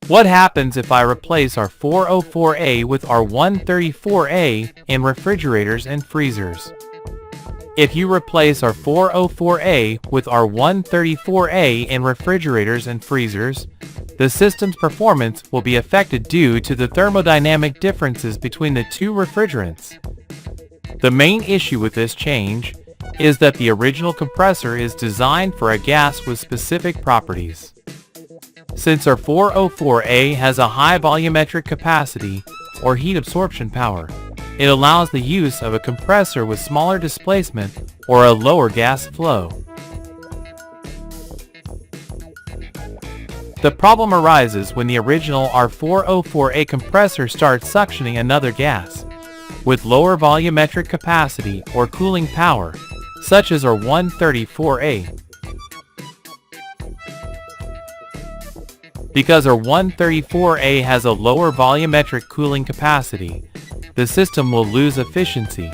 What happens if I replace R404A with R134a in refrigerators and freezers? If you replace R404A with R134a in refrigerators and freezers, the system's performance will be affected due to the thermodynamic differences between the two refrigerants. The main issue with this change is that the original compressor is designed for a gas with specific properties. Since R404A has a high volumetric capacity or heat absorption power, it allows the use of a compressor with smaller displacement or a lower gas flow. The problem arises when the original R404A compressor starts suctioning another gas with lower volumetric capacity or cooling power, such as R134A. Because R134A has a lower volumetric cooling capacity, the system will lose efficiency,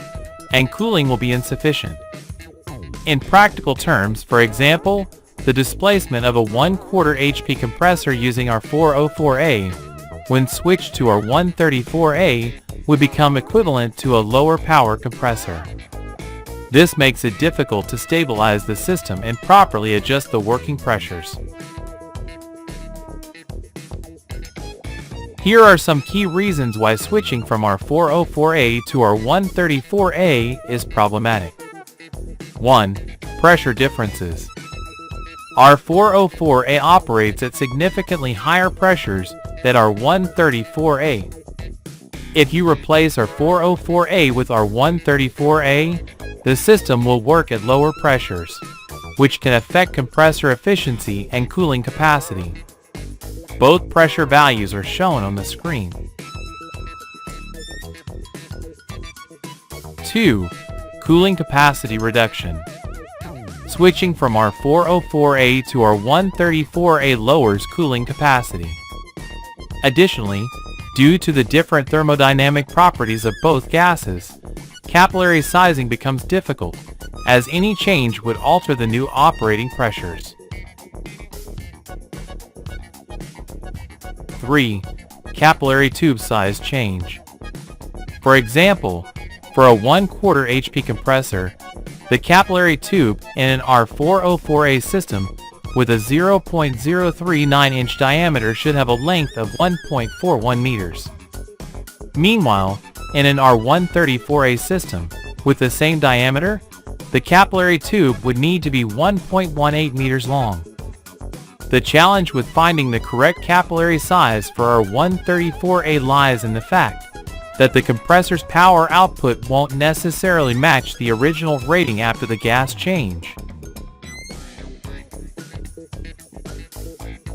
and cooling will be insufficient. In practical terms, for example, the displacement of a 1/4 HP compressor using R404A, when switched to R134A, would become equivalent to a lower power compressor. This makes it difficult to stabilize the system and properly adjust the working pressures. Here are some key reasons why switching from R404A to R134A is problematic. 1. Pressure differences. R404A operates at significantly higher pressures than R134A. If you replace R404A with R134A, the system will work at lower pressures, which can affect compressor efficiency and cooling capacity. Both pressure values are shown on the screen. 2. Cooling capacity reduction. Switching from R404A to R134A lowers cooling capacity. Additionally, due to the different thermodynamic properties of both gases, capillary sizing becomes difficult, as any change would alter the new operating pressures. 3. Capillary tube size change. For example, for a 1/4 HP compressor, the capillary tube in an R404A system with a 0.039-inch diameter should have a length of 1.41 meters. Meanwhile, in an R134A system with the same diameter, the capillary tube would need to be 1.18 meters long. The challenge with finding the correct capillary size for R134A lies in the fact that the compressor's power output won't necessarily match the original rating after the gas change.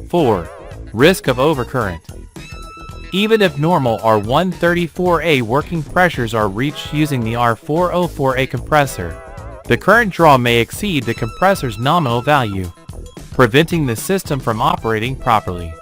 4. Risk of overcurrent. Even if normal R134A working pressures are reached using the R404A compressor, the current draw may exceed the compressor's nominal value, preventing the system from operating properly.